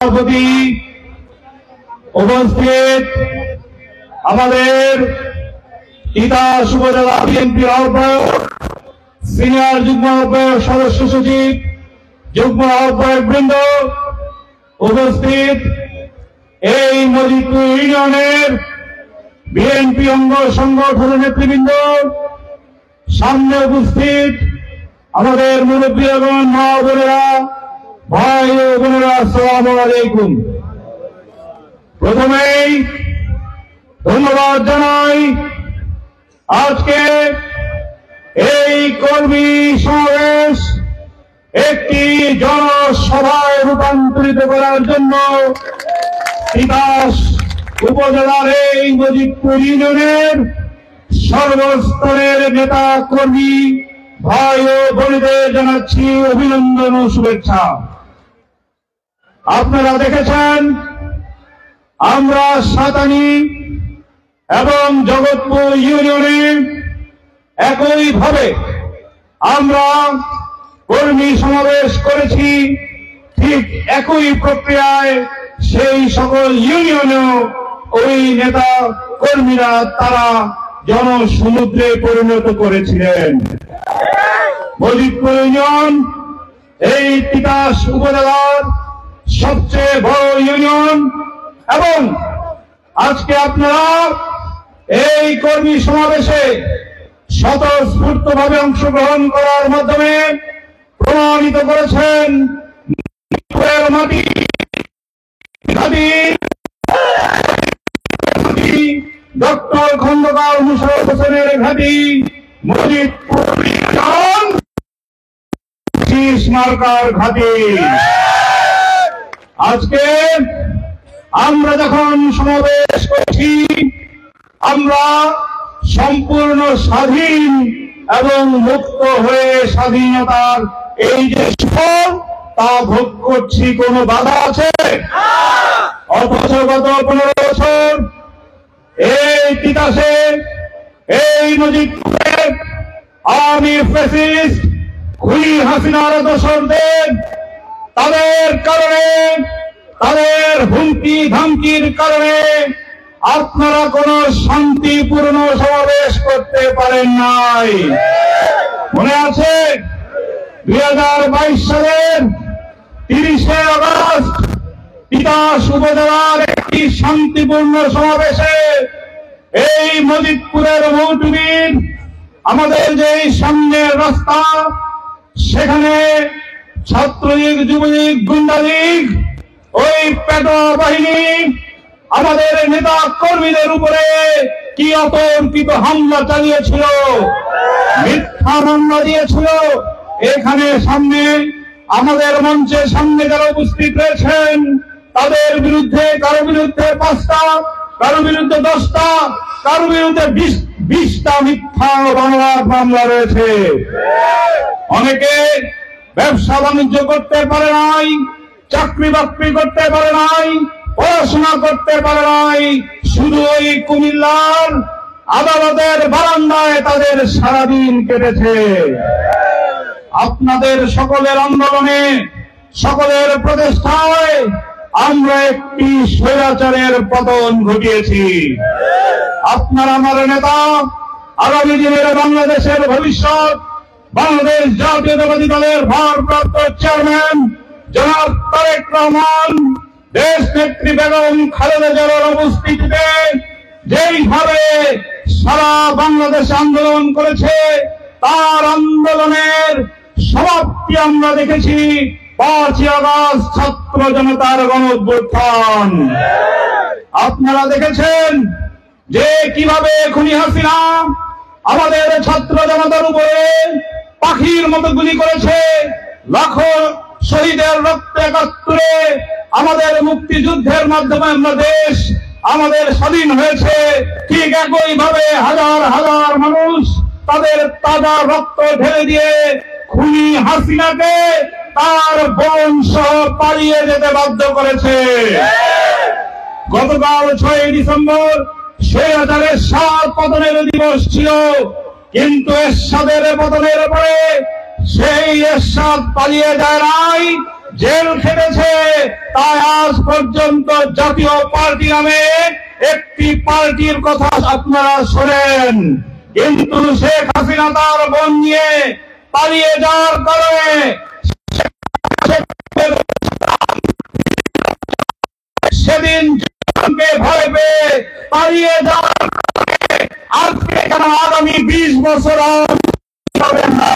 সভাপতি উপস্থিত আমাদের তিতাস উপজেলা বিএনপির আহ্বায়ক, সিনিয়র যুগ্ম আহ্বায়ক, সদস্য সচিব, যুগ্ম আহ্বায়ক বৃন্দ, উপস্থিত এই মজিদপুর ইউনিয়নের বিএনপি অঙ্গ সংগঠনের নেতৃবৃন্দ, সামনে উপস্থিত আমাদের মুরব্বীগণ, মা বোনেরা, ভাই ও বোনেরা, আসসালামু আলাইকুম। প্রথমেই ধন্যবাদ জানাই আজকে এই কর্মী সমাবেশ একটি জনসভায় রূপান্তরিত করার জন্য তিতাস উপজেলার এই মজিদপুর ইউনিয়নের সর্বস্তরের নেতা কর্মী ভাই ও বোনেদের জানাচ্ছি অভিনন্দন ও শুভেচ্ছা। আপনারা দেখেছেন আমরা সাতানি এবং জগৎপুর ইউনিয়নে একইভাবে আমরা কর্মী সমাবেশ করেছি। ঠিক একই প্রক্রিয়ায় সেই সকল ইউনিয়নেও ওই নেতা কর্মীরা তারা জনসমুদ্রে পরিণত করেছিলেন। মজিদপুর ইউনিয়ন এই তিতাস উপজেলার সবচেয়ে বড় ইউনিয়ন এবং আজকে আপনারা এই কর্মী সমাবেশে স্বতঃস্ফূর্তভাবে অংশগ্রহণ করার মাধ্যমে প্রমাণিত করেছেন মাটি ডক্টর খন্দকার মুশাররফ হোসেনের ঘাঁটি মজিদপুর ইউনিয়ন শীষ মার্কার ঘাঁটি। আজকে আমরা যখন সমাবেশ করছি আমরা সম্পূর্ণ স্বাধীন এবং মুক্ত হয়ে স্বাধীনতার এই যে সুফল তা ভোগ করছি, কোনো বাধা আছে? অথচ গত 15 বছর এই তিতাসে এই মজিদপুরে আওয়ামী ফ্যাসিস্ট খুনি হাসিনার দোসরদের তাদের কারণে, তাদের হুমকি ধামকির কারণে আপনারা কোন শান্তিপূর্ণ সমাবেশ করতে পারেন নাই। মনে আছে 2022 সালের 30শে আগস্ট তিতাস উপজেলার একটি শান্তিপূর্ণ সমাবেশে এই মজিদপুরের মৌটুবির আমাদের যে সামনের রাস্তা সেখানে ছাত্রলীগ, যুবলীগ, গুন্ডালীগ, ওই পেটোয়া বাহিনী আমাদের নেতা কর্মীদের উপরে কি অতর্কিত হামলা চালিয়েছিল, মিথ্যা মামলা দিয়েছিল। এখানে সামনে আমাদের মঞ্চের সামনে যারা উপস্থিত রয়েছেন তাদের বিরুদ্ধে কারো বিরুদ্ধে 5টা, কারো বিরুদ্ধে 10টা, কারো বিরুদ্ধে 20টা মিথ্যা মামলা রয়েছে। অনেকে ব্যবসা বাণিজ্য করতে পারে নাই, চাকরি বাকরি করতে পারে নাই, পড়াশোনা করতে পারে নাই, শুধু ওই কুমিল্লার আদালতের বারান্দায় তাদের সারাদিন কেটেছে। আপনাদের সকলের আন্দোলনে, সকলের প্রচেষ্টায় আমরা একটি স্বৈরাচারের পতন ঘটিয়েছি। আপনার আমার নেতা, আগামী দিনের বাংলাদেশের ভবিষ্যৎ, বাংলাদেশ জাতীয়তাবাদী দলের ভারপ্রাপ্ত চেয়ারম্যান জনাব তারেক রহমান, দেশ নেত্রী বেগম খালেদা জিয়ার উপস্থিতিতে যেইভাবে সারা বাংলাদেশ আন্দোলন করেছে তার আন্দোলনের সমাপ্তি আমরা দেখেছি 5ই আগস্ট ছাত্র জনতার গণঅভ্যুত্থান। আপনারা দেখেছেন যে কিভাবে খুনি হাসিনা আমাদের ছাত্র জনতার উপরে পাখির মতো গুলি করেছে। লাখো শহীদের রক্তে 71-এ আমাদের মুক্তিযুদ্ধের মাধ্যমে আমরা দেশ আমাদের স্বাধীন হয়েছে। ঠিক একইভাবে হাজার হাজার মানুষ তাদের তাজা রক্ত ঢেলে দিয়ে খুনি হাসিনাকে তার বংশ পালিয়ে যেতে বাধ্য করেছে। গতকাল 6 ডিসেম্বর স্বৈরাচারের এরশাদ পতনের দিবস ছিল, কিন্তু এরশাদের পতনের পরে সেই এরশাদ পালিয়ে যায় নাই, জেল খেটেছে, তাই আজ পর্যন্ত জাতীয় পার্টি নামে একটি পার্টির কথা আপনারা শোনেন। কিন্তু শেখ হাসিনা তার বোন নিয়ে পালিয়ে যাওয়ার কারণে সেদিন ভয় পেয়ে পালিয়ে যাওয়ার কারণে আজকে কেন আগামী 20 বছর হবে না।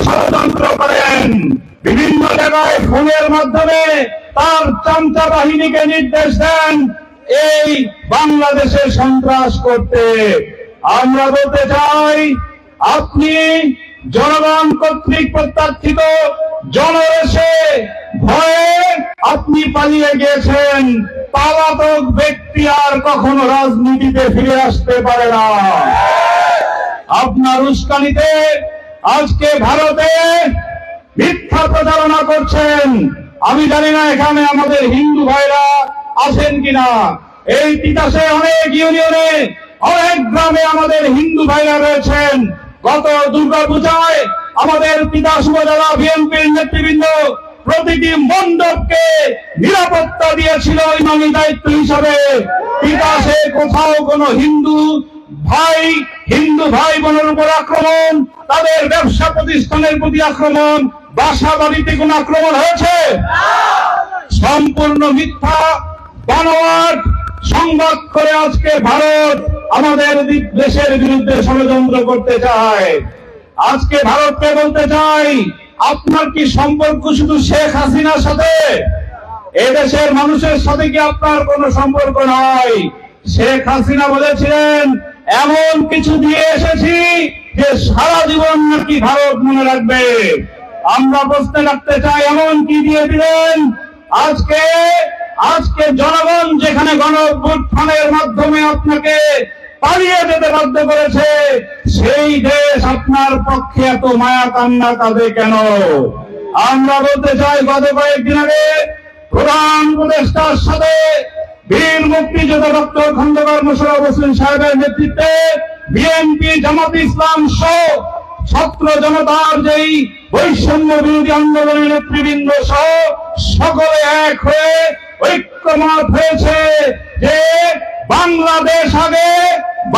ষড়যন্ত্র করেন, বিভিন্ন জায়গায় ফোনের মাধ্যমে তার চামচা বাহিনীকে নির্দেশ দেন এই বাংলাদেশে সন্ত্রাস করতে। আমরা বলতে চাই, আপনি জনগণ কর্তৃক প্রত্যাখ্যিত জনরেশে ভয়ে আপনি পালিয়ে গিয়েছেন। পলাতক ব্যক্তি আর কখনো রাজনীতিতে ফিরে আসতে পারে না। আপনার উস্কানিতে আজকে ভারতে মিথ্যা প্রচারণা করছেন। আমি জানি না এখানে আমাদের হিন্দু ভাইরা আছেন কিনা। এই তিতাসে অনেক ইউনিয়নে অনেক গ্রামে আমাদের হিন্দু ভাইরা রয়েছেন। গত দুর্গাপূজায় আমাদের তিতাস উপজেলা বিএনপির নেতৃবৃন্দ প্রতিটি মণ্ডপকে নিরাপত্তা দিয়েছিল ইমামি দায়িত্ব হিসাবে। তিতাসে কোথাও কোনো হিন্দু ভাই বোনের উপর আক্রমণ, তাদের ব্যবসা প্রতিষ্ঠানের প্রতি আক্রমণ, বাসা বাড়িতে কোন আক্রমণ হয়েছে? সম্পূর্ণ মিথ্যা বানোয়াট সংবাদ করে আজকে ভারত আমাদের দেশের বিরুদ্ধে ষড়যন্ত্র করতে চায়। আজকে ভারতকে বলতে চাই, আপনার কি সম্পর্ক শুধু শেখ হাসিনার সাথে? এদেশের মানুষের সাথে কি আপনার কোনো সম্পর্ক নয়? শেখ হাসিনা বলেছিলেন, এমন কিছু দিয়ে এসেছি যে সারা জীবন নাকি ভারত মনে রাখবে। আমরা প্রশ্নে রাখতে চাই, এমন কি দিয়ে দিলেন? আজকে জনগণ যেখানে গণঅভ্যুত্থানের মাধ্যমে আপনাকে পালিয়ে যেতে বাধ্য করেছে, সেই দেশ আপনার পক্ষে এত মায়া কান্না কাঁদে কেন? আমরা বলতে চাই, গত কয়েকদিন আগে প্রধান উপদেষ্টার সাথে বীর মুক্তিযোদ্ধা ডক্টর খন্দকার মোশাররফ হোসেন সাহেবের নেতৃত্বে বিএনপি, জামাত ইসলাম সহ ছাত্র জনতার যেই বৈষম্য বিরোধী আন্দোলনের নেতৃবৃন্দ সহ সকলে এক হয়ে ঐক্যমত হয়েছে যে বাংলাদেশ আগে,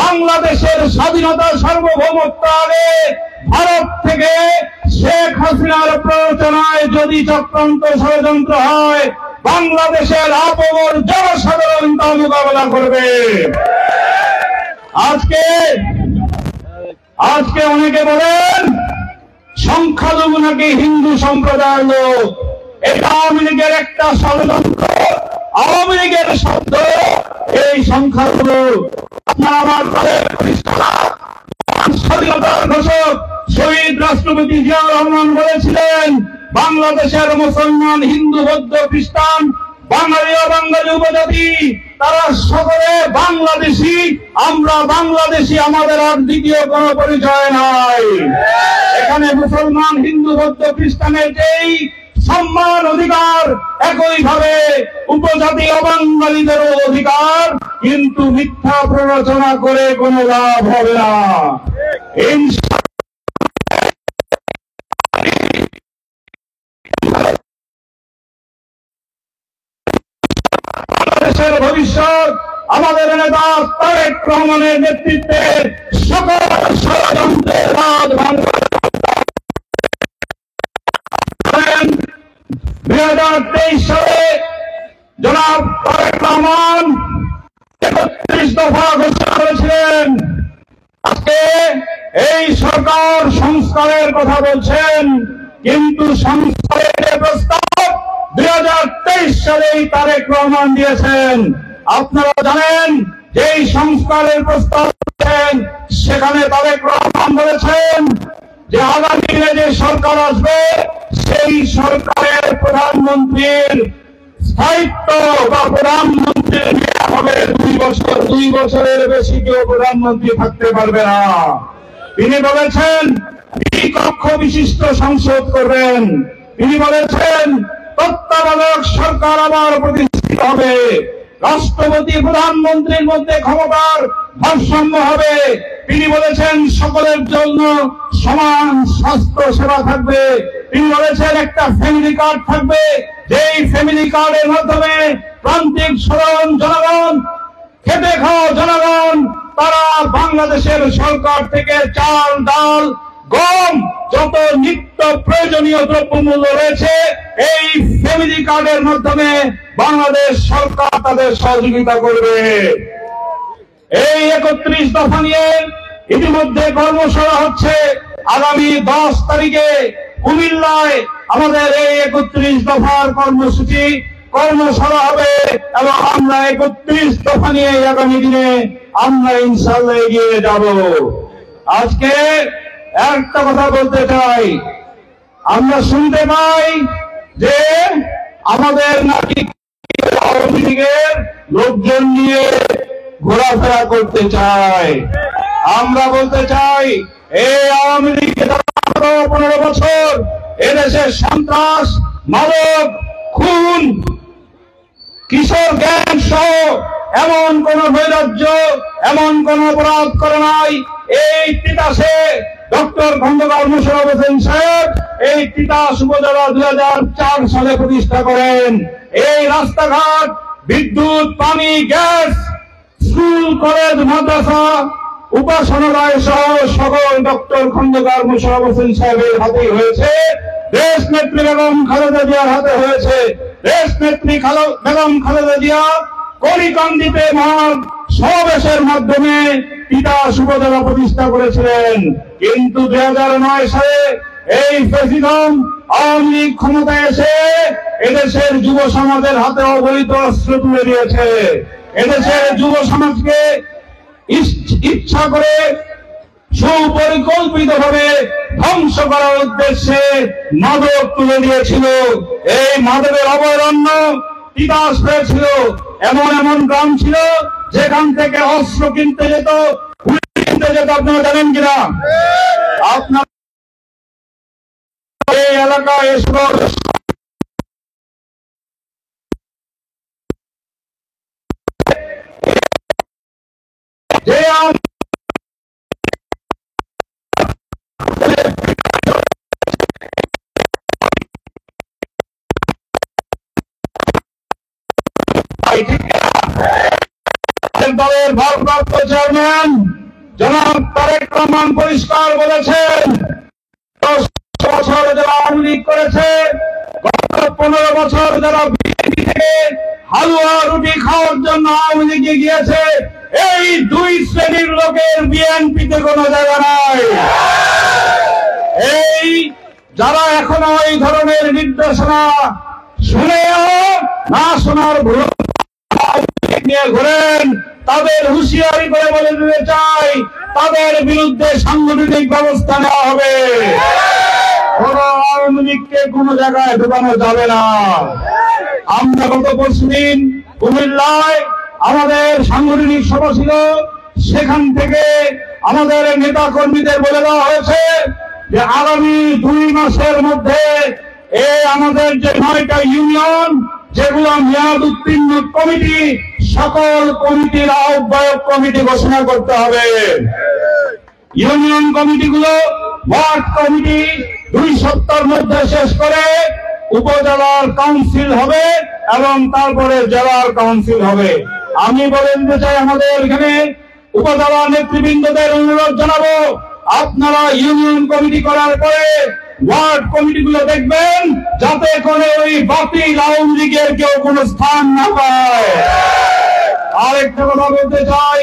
বাংলাদেশের স্বাধীনতা সার্বভৌমত্ব আগে, ভারত থেকে শেখ হাসিনার প্ররোচনায় যদি চক্রান্ত ষড়যন্ত্র হয়, বাংলাদেশের আপমর জনসাধারণ তা মোকাবেলা করবে। আজকে অনেকে বলেন সংখ্যালঘু নাকি হিন্দু সম্প্রদায়ের লোক। এটা আওয়ামী লীগের একটা ষড়যন্ত্র, আওয়ামী লীগের শব্দ এই সংখ্যালঘু। আমার স্বাধীনতার ঘোষক শহীদ রাষ্ট্রপতি জিয়াউর রহমান বলেছিলেন, বাংলাদেশের মুসলমান, হিন্দু, বৌদ্ধ, খ্রিস্টান, বাঙালি ও বাঙালি উপজাতি তারা সকলে বাংলাদেশী। আমরা বাংলাদেশী, আমাদের আর দ্বিতীয় কোন পরিচয় নাই। এখানে মুসলমান, হিন্দু, বৌদ্ধ, খ্রিস্টানের যেই সম্মান অধিকার, একইভাবে উপজাতি অবাঙালিদেরও অধিকার। কিন্তু মিথ্যা প্ররোচনা করে কোনো লাভ হবে না। বাংলাদেশের ভবিষ্যৎ আমাদের নেতা তারেক রহমানের নেতৃত্বে সকল ষড়যন্ত্রের রাত ভাঙা। 2023 সালে জনাব তারেক রহমান 31 দফা ঘোষণা করেছিলেন। আজকে এই সরকার সংস্কারের কথা বলছেন, কিন্তু সংস্কারের প্রস্তাব 2023 সালেই তারেক রহমান দিয়েছেন। আপনারা জানেন যে এই সংস্কারের প্রস্তাব দিয়েছেন, সেখানে তারেক রহমান বলেছেন যে আগামী দিনে যে সরকার আসবে সেই সরকারের প্রধানমন্ত্রীর স্থায়িত্ব বা প্রধানমন্ত্রীর মেয়াদ হবে 2 বছর। 2 বছরের বেশি কেউ প্রধানমন্ত্রী থাকতে পারবে না। তিনি বলেছেন দ্বিকক্ষ বিশিষ্ট সংসদ করবেন। তিনি বলেছেন তত্ত্বাবধায়ক সরকার আবার প্রতিষ্ঠিত হবে। রাষ্ট্রপতি প্রধানমন্ত্রীর মধ্যে ক্ষমতার ভারসাম্য হবে। তিনি বলেছেন সকলের জন্য সমান স্বাস্থ্য সেবা থাকবে। তিনি বলেছেন একটা ফ্যামিলি কার্ড থাকবে, যেই ফ্যামিলি কার্ডের মাধ্যমে প্রান্তিক সাধারণ জনগণ, খেটে খাওয়া জনগণ, তারা বাংলাদেশের সরকার থেকে চাল, ডাল, গম, যত নিত্য প্রয়োজনীয় দ্রব্যমূল্য রয়েছে, এই ফ্যামিলি কার্ডের মাধ্যমে বাংলাদেশ সরকার তাদের সহযোগিতা করবে। এই 31 দফা নিয়ে ইতিমধ্যে কর্মশালা হচ্ছে। আগামী 10 তারিখে কুমিল্লায় আমাদের এই 31 দফার কর্মশালা হবে এবং আমরা 31 দফা নিয়ে আগামী দিনে আমরা ইনশাআল্লাহ এগিয়ে যাব। আজকে একটা কথা বলতে চাই, আমরা শুনতে পাই যে আমাদের নাকি আওয়ামী লীগের লোকজন নিয়ে ঘোরাফেরা করতে চায়। আমরা বলতে চাই, এই আওয়ামী লীগ 15 বছর এদেশে সন্ত্রাস, মাদক, খুন, কিশোর গ্যাং সহ এমন কোন নৈরাজ্য, এমন কোন অপরাধ করে নাই। এই তিতাসে ডক্টর খন্দকার মোশাররফ হোসেন সাহেব এই তিতাস উপজেলা 2004 সালে প্রতিষ্ঠা করেন। এই রাস্তাঘাট, বিদ্যুৎ, পানি, গ্যাস, স্কুল, কলেজ, মাদ্রাসা, উপাসনালয় সহ সকল ডক্টর খন্দকার মোশাররফ হোসেন সাহেবের হাতেই হয়েছে। দেশ নেত্রী বেগম খালেদা জিয়ার হাতে হয়েছে। দেশ নেত্রী বেগম খালেদা জিয়া কলিকান্দিতে মহান সমাবেশের মাধ্যমে তিতাস উপজেলা প্রতিষ্ঠা করেছিলেন। কিন্তু 2009 সালে এই প্রেসিডেন্ট আওয়ামী লীগ ক্ষমতায় এসে এদেশের যুব সমাজের হাতে অবৈধ অস্ত্র তুলে দিয়েছে। এদেশের যুব সমাজকে ইচ্ছা করে সুপরিকল্পিতভাবে ধ্বংস করার উদ্দেশ্যে মাদক তুলে দিয়েছিল। এই মাদকের অভয়ারণ্য তিতাস হয়েছিল। এমন এমন গ্রাম ছিল যেখান থেকে অস্ত্র কিনতে যেত, গুলি কিনতে যেত। আপনারা জানেন কিনা? আপনার এই এলাকায় এসব যে দলের ভারপ্রাপ্ত চেয়ারম্যান জনাব তারেক রহমান পরিষ্কার বলেছেন, 10 বছর যারা আওয়ামী লীগ করেছে, গত 15 বছর যারা বিএনপি থেকে হালুয়া রুটি খাওয়ার জন্য আওয়ামী লীগে গিয়েছে, এই 2 শ্রেণীর লোকের বিএনপিতে কোনো জায়গা নাই। এই যারা এখনো এই ধরনের নির্দেশনা শুনেও না শোনার ভুল নিয়ে ঘোরেন, তাদের হুঁশিয়ারি করে বলে দিতে চাই, তাদের বিরুদ্ধে সাংগঠনিক ব্যবস্থা নেওয়া হবে। কোন আওয়ামী লীগকে কোন জায়গায় ঢোকানো যাবে না। আমরা গত পরশুদিন কুমিল্লায় আমাদের সাংগঠনিক সভা ছিল, সেখান থেকে আমাদের নেতা কর্মীদের বলে দেওয়া হয়েছে যে আগামী 2 মাসের মধ্যে আমাদের যে 9টা ইউনিয়ন যেগুলো মেয়াদ উত্তীর্ণ কমিটি, সকল কমিটির আহ্বায়ক কমিটি ঘোষণা করতে হবে। ইউনিয়ন কমিটিগুলো ওয়ার্ড কমিটি 2 সপ্তাহের মধ্যে শেষ করে উপজেলার কাউন্সিল হবে এবং তারপরে জেলার কাউন্সিল হবে। আমি বলে দিতে চাই, আমাদের এখানে উপজেলা নেতৃবৃন্দদের অনুরোধ জানাবো, আপনারা ইউনিয়ন কমিটি করার পরে ওয়ার্ড কমিটিগুলো দেখবেন যাতে করে ওই বাতিল আওয়ামী লীগের কেউ কোনো স্থান না পায়। আরেকটা কথা বলতে চাই,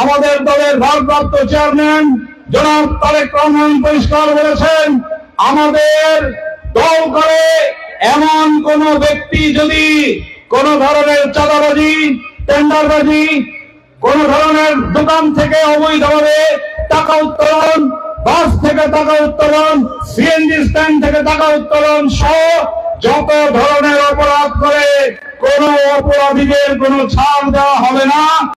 আমাদের দলের ভারপ্রাপ্ত চেয়ারম্যান জনাব তারেক রহমান পরিষ্কার বলেছেন, আমাদের দল করে এমন কোন ব্যক্তি যদি কোন ধরনের চাঁদাবাজি, টেন্ডারবাজি, কোন ধরনের দোকান থেকে অবৈধভাবে টাকা উত্তোলন, বাস থেকে টাকা উত্তোলন, সিএনজি স্ট্যান্ড থেকে টাকা উত্তোলন সহ যত ধরনের অপরাধ করে কোন অপরাধীদের কোনো ছাড় দেওয়া হবে না।